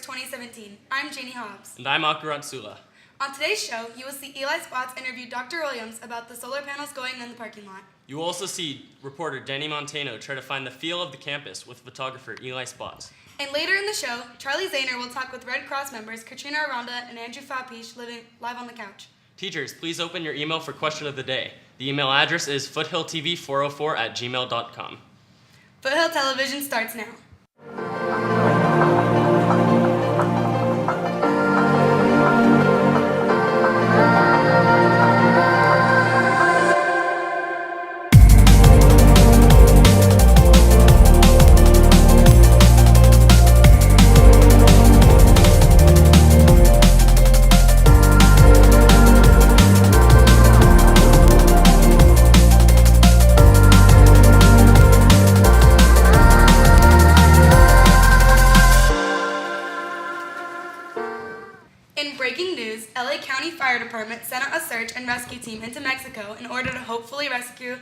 2017. I'm Janie Hobbs. And I'm Akurat Sula. On today's show, you will see Eli Spots interview Dr. Williams about the solar panels going in the parking lot. You will also see reporter Danny Montano try to find the feel of the campus with photographer Eli Spots. And later in the show, Charlie Zahner will talk with Red Cross members Katrina Aranda and Andrew Fapish living live on the couch. Teachers, please open your email for question of the day. The email address is foothilltv404@gmail.com. Foothill Television starts now. In breaking news, LA County Fire Department sent out a search and rescue team into Mexico in order to hopefully rescue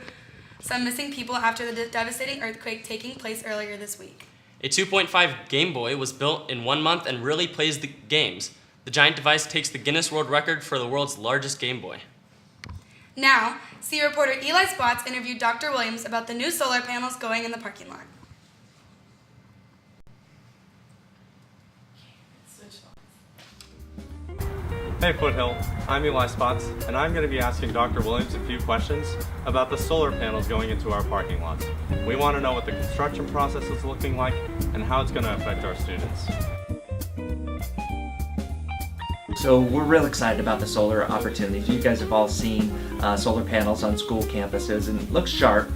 some missing people after the devastating earthquake taking place earlier this week. A 2.5 Game Boy was built in 1 month and really plays the games. The giant device takes the Guinness World Record for the world's largest Game Boy. Now, see reporter Eli Spots interviewed Dr. Williams about the new solar panels going in the parking lot. Hey Foothill, I'm Eli Spots, and I'm going to be asking Dr. Williams a few questions about the solar panels going into our parking lots. We want to know what the construction process is looking like and how it's going to affect our students. So we're real excited about the solar opportunities. You guys have all seen solar panels on school campuses, and it looks sharp.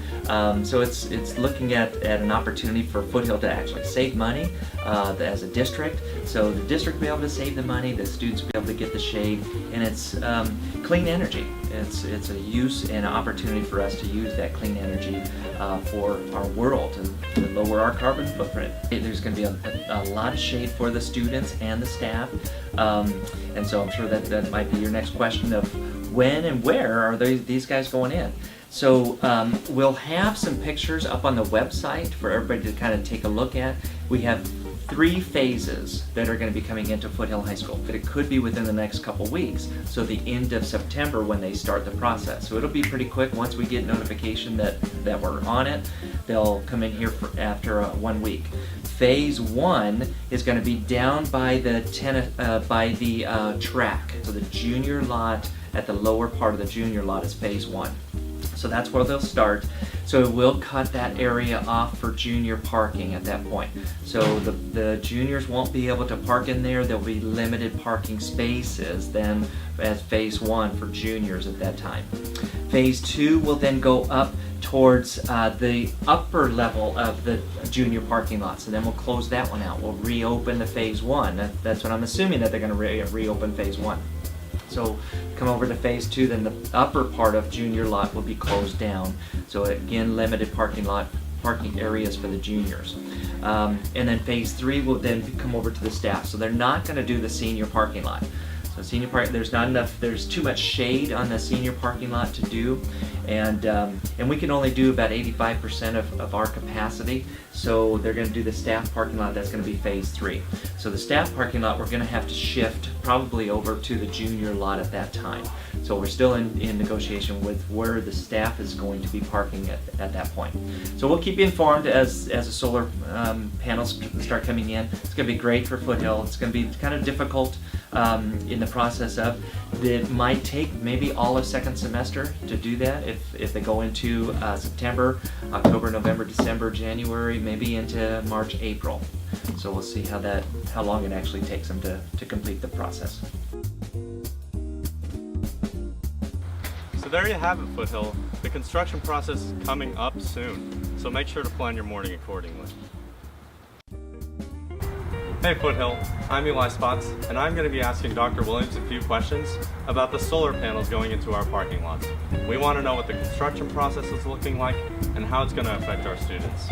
So it's looking at an opportunity for Foothill to actually save money as a district. So the district will be able to save the money, the students will be able to get the shade, and it's clean energy. It's a use and an opportunity for us to use that clean energy for our world and to lower our carbon footprint. There's going to be a lot of shade for the students and the staff, and so I'm sure that might be your next question of when and where are these guys going in. So we'll have some pictures up on the website for everybody to kind of take a look at. We have 3 phases that are going to be coming into Foothill High School, but it could be within the next couple weeks, so the end of September when they start the process. So it'll be pretty quick. Once we get notification that we're on it, they'll come in here after 1 week. Phase 1 is going to be down by the track. So the junior lot, at the lower part of the junior lot, is phase 1. So that's where they'll start. So we'll cut that area off for junior parking at that point. So the juniors won't be able to park in there. There'll be limited parking spaces then as phase 1 for juniors at that time. Phase 2 will then go up towards the upper level of the junior parking lot. So then we'll close that one out. We'll reopen the phase 1. That's what I'm assuming, that they're going to reopen phase 1. So come over to phase 2, then the upper part of junior lot will be closed down. So again, limited parking areas for the juniors. And then phase 3 will then come over to the staff. So they're not going to do the senior parking lot. So senior park, there's too much shade on the senior parking lot to do, and we can only do about 85% of our capacity. So they're going to do the staff parking lot. That's going to be phase 3. So the staff parking lot, we're going to have to shift probably over to the junior lot at that time. So we're still in negotiation with where the staff is going to be parking at that point. So we'll keep you informed as the solar panels start coming in. It's going to be great for Foothill. It's going to be kind of difficult in the process of, it might take maybe all of second semester to do that if they go into September, October, November, December, January, maybe into March, April. So we'll see how long it actually takes them to complete the process. So there you have it, Foothill. The construction process is coming up soon, so make sure to plan your morning accordingly. Hey Foothill, I'm Eli Spots, and I'm going to be asking Dr. Williams a few questions about the solar panels going into our parking lots. We want to know what the construction process is looking like and how it's going to affect our students.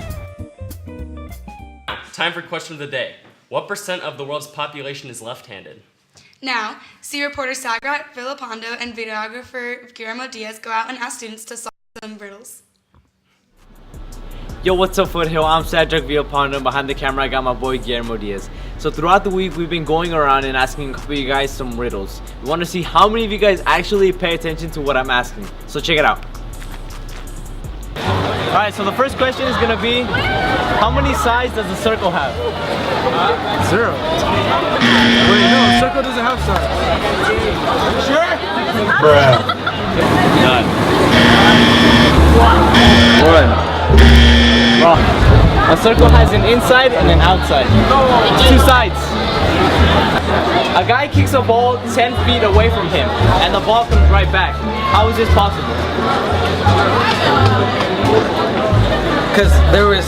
Time for question of the day. What % of the world's population is left-handed? Now, see reporter Sagrat Villapando and videographer Guillermo Diaz go out and ask students to solve some riddles. Yo, what's up, Foothill? I'm Cedric Villapando. Behind the camera, I got my boy Guillermo Diaz. So throughout the week, we've been going around and asking a couple of you guys some riddles. We want to see how many of you guys actually pay attention to what I'm asking. So check it out. Alright, so the first question is gonna be, how many sides does a circle have? 0. Wait, no, a circle doesn't have sides. Sure? Bruh. None. 1. Wrong. A circle has an inside and an outside. 2 sides. A guy kicks a ball 10 feet away from him, and the ball comes right back. How is this possible? Because there was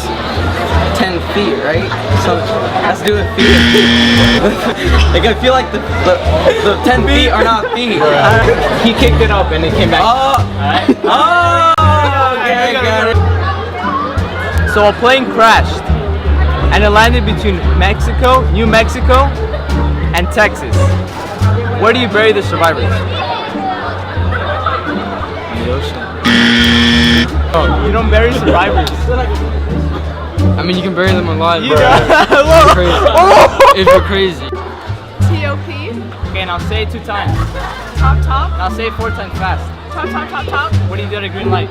10 feet, right? So let's do it feet. Like, I feel like the 10 feet are not feet. He kicked it up and it came back. Oh! Oh! Okay, got it. So a plane crashed, and it landed between Mexico, New Mexico, and Texas. Where do you bury the survivors? In the ocean. Oh, you don't bury survivors. I mean, you can bury them alive, You bro. don't- If you're crazy. T-O-P, Okay, now say it 2 times. top, top, Now say it 4 times fast. top, top, top, top, What do you do at a green light?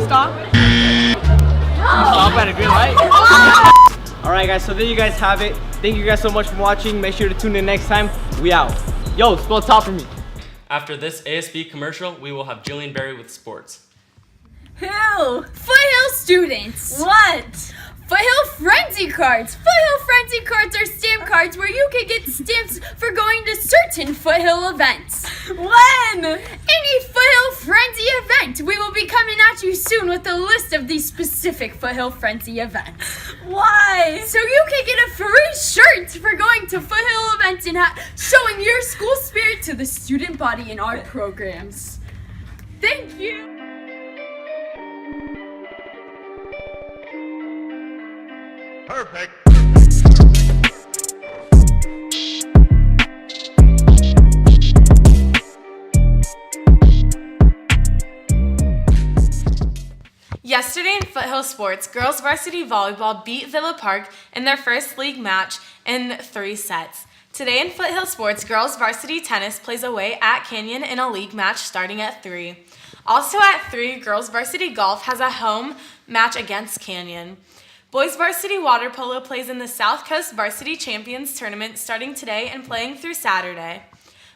stop. Stop at a green light. Alright guys, so there you guys have it. Thank you guys so much for watching. Make sure to tune in next time. We out. Yo, spell top for me. After this ASB commercial, we will have Jillian Berry with sports. Who? Foothill students. What? Foothill Frenzy cards. Foothill Frenzy cards are stamp cards where you can get stamps for going to certain Foothill events. When? Any Foothill Frenzy event. We will be coming at you soon with a list of these specific Foothill Frenzy events. Why? So you can get a free shirt for going to Foothill events and showing your school spirit to the student body in our programs. Thank you. Perfect. Yesterday in Foothill Sports, girls varsity volleyball beat Villa Park in their first league match in 3 sets. Today in Foothill Sports, girls varsity tennis plays away at Canyon in a league match starting at 3. Also at 3, girls varsity golf has a home match against Canyon. Boys varsity water polo plays in the South Coast Varsity Champions Tournament starting today and playing through Saturday.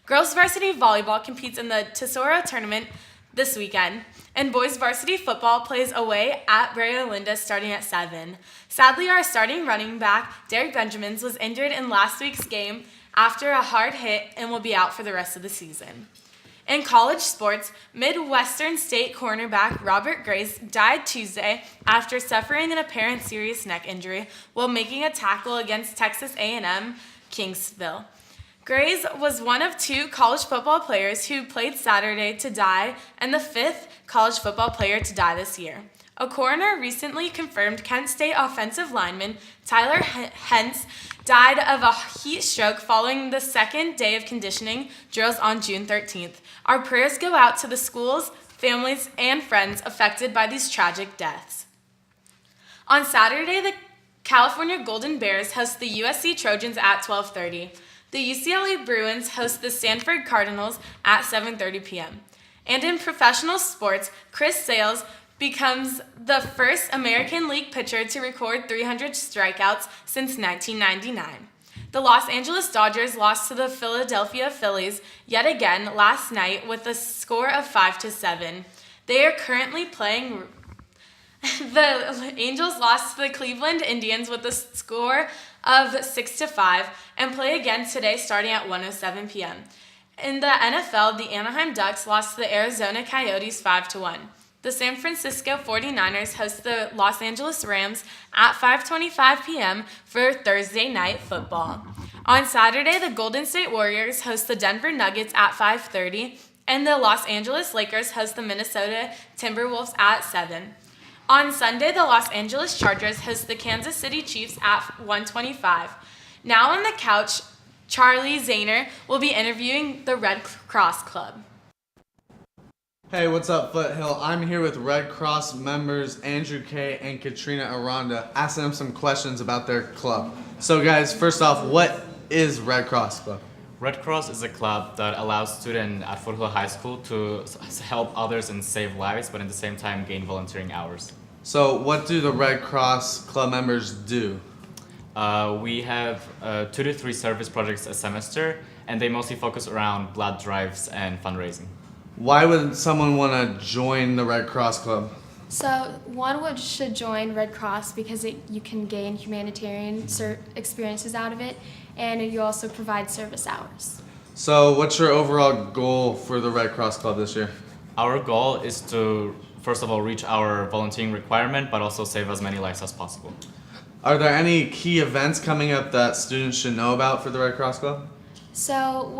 Girls varsity volleyball competes in the Tesoro Tournament this weekend. And boys varsity football plays away at Brea Olinda starting at 7. Sadly, our starting running back, Derek Benjamins, was injured in last week's game after a hard hit and will be out for the rest of the season. In college sports, Midwestern State cornerback Robert Grace died Tuesday after suffering an apparent serious neck injury while making a tackle against Texas A&M Kingsville. Grace was one of 2 college football players who played Saturday to die and the 5th college football player to die this year. A coroner recently confirmed Kent State offensive lineman Tyler Hentz died of a heat stroke following the second day of conditioning drills on June 13th. Our prayers go out to the schools, families, and friends affected by these tragic deaths. On Saturday, the California Golden Bears host the USC Trojans at 12:30. The UCLA Bruins host the Stanford Cardinals at 7:30 p.m. And in professional sports, Chris Sales becomes the first American League pitcher to record 300 strikeouts since 1999. The Los Angeles Dodgers lost to the Philadelphia Phillies yet again last night with a score of 5-7. They are currently playing. The Angels lost to the Cleveland Indians with a score of 6-5 and play again today starting at 1:07 p.m. In the NFL, the Anaheim Ducks lost to the Arizona Coyotes 5-1. The San Francisco 49ers host the Los Angeles Rams at 5:25 p.m. for Thursday night football. On Saturday, the Golden State Warriors host the Denver Nuggets at 5:30, and the Los Angeles Lakers host the Minnesota Timberwolves at 7. On Sunday, the Los Angeles Chargers host the Kansas City Chiefs at 1:25. Now on the couch, Charlie Zahner will be interviewing the Red Cross Club. Hey, what's up, Foothill? I'm here with Red Cross members Andrew K. and Katrina Aranda, asking them some questions about their club. So guys, first off, what is Red Cross Club? Red Cross is a club that allows students at Foothill High School to help others and save lives, but at the same time gain volunteering hours. So what do the Red Cross Club members do? We have 2 to 3 service projects a semester, and they mostly focus around blood drives and fundraising. Why would someone want to join the Red Cross Club? So should join Red Cross because you can gain humanitarian experiences out of it, and you also provide service hours. So what's your overall goal for the Red Cross Club this year? Our goal is to, first of all, reach our volunteering requirement, but also save as many lives as possible. Are there any key events coming up that students should know about for the Red Cross Club? So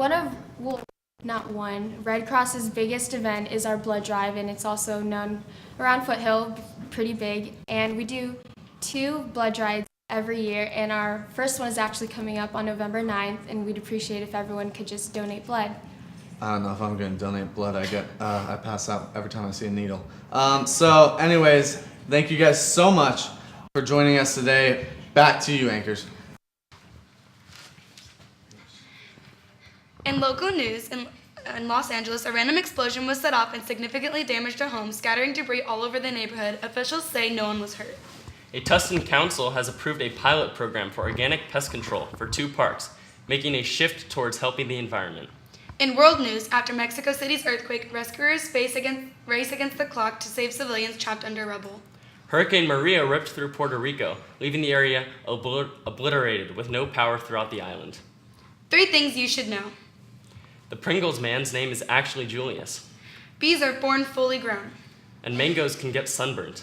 Red Cross's biggest event is our blood drive, and it's also known around Foothill, pretty big. And we do 2 blood drives every year, and our first one is actually coming up on November 9th, and we'd appreciate if everyone could just donate blood. I don't know if I'm going to donate blood. I pass out every time I see a needle. So anyways, thank you guys so much for joining us today. Back to you, anchors. In local news, in Los Angeles, a random explosion was set off and significantly damaged a home, scattering debris all over the neighborhood. Officials say no one was hurt. A Tustin council has approved a pilot program for organic pest control for 2 parks, making a shift towards helping the environment. In world news, after Mexico City's earthquake, rescuers race against the clock to save civilians trapped under rubble. Hurricane Maria ripped through Puerto Rico, leaving the area obliterated with no power throughout the island. 3 things you should know. The Pringles man's name is actually Julius. Bees are born fully grown. And mangoes can get sunburned.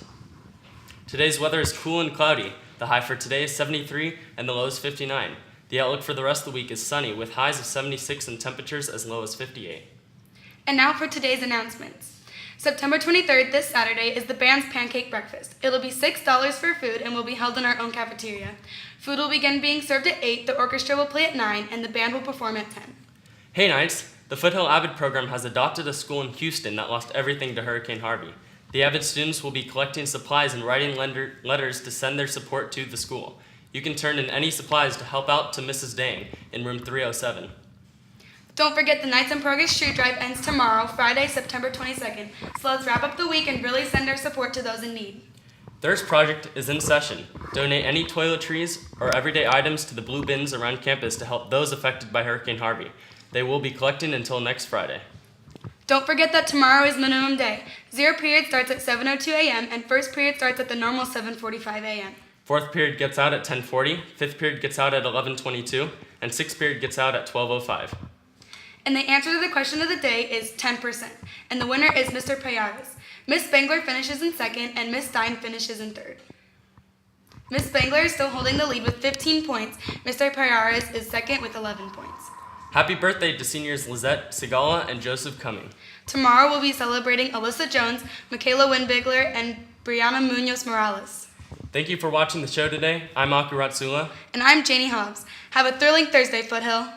Today's weather is cool and cloudy. The high for today is 73 and the low is 59. The outlook for the rest of the week is sunny with highs of 76 and temperatures as low as 58. And now for today's announcements. September 23rd, this Saturday, is the band's pancake breakfast. It'll be $6 for food and will be held in our own cafeteria. Food will begin being served at 8, the orchestra will play at 9, and the band will perform at 10. Hey Knights, the Foothill Avid program has adopted a school in Houston that lost everything to Hurricane Harvey. The Avid students will be collecting supplies and writing letters to send their support to the school. You can turn in any supplies to help out to Mrs. Dang in room 307. Don't forget the Nights in Progress Shoe Drive ends tomorrow, Friday, September 22nd. So let's wrap up the week and really send our support to those in need. Thirst Project is in session. Donate any toiletries or everyday items to the blue bins around campus to help those affected by Hurricane Harvey. They will be collecting until next Friday. Don't forget that tomorrow is minimum day. 0 period starts at 7:02 a.m. and first period starts at the normal 7:45 a.m. 4th period gets out at 10:40, 5th period gets out at 11:22, and 6th period gets out at 12:05. And the answer to the question of the day is 10%. And the winner is Mr. Payares. Miss Spangler finishes in 2nd and Miss Stein finishes in 3rd. Miss Spangler is still holding the lead with 15 points. Mr. Payares is 2nd with 11 points. Happy birthday to seniors Lizette Sigala and Joseph Cumming. Tomorrow we'll be celebrating Alyssa Jones, Michaela Winbigler, and Brianna Munoz Morales. Thank you for watching the show today. I'm Aku Ratsula. And I'm Janie Hobbs. Have a thrilling Thursday, Foothill.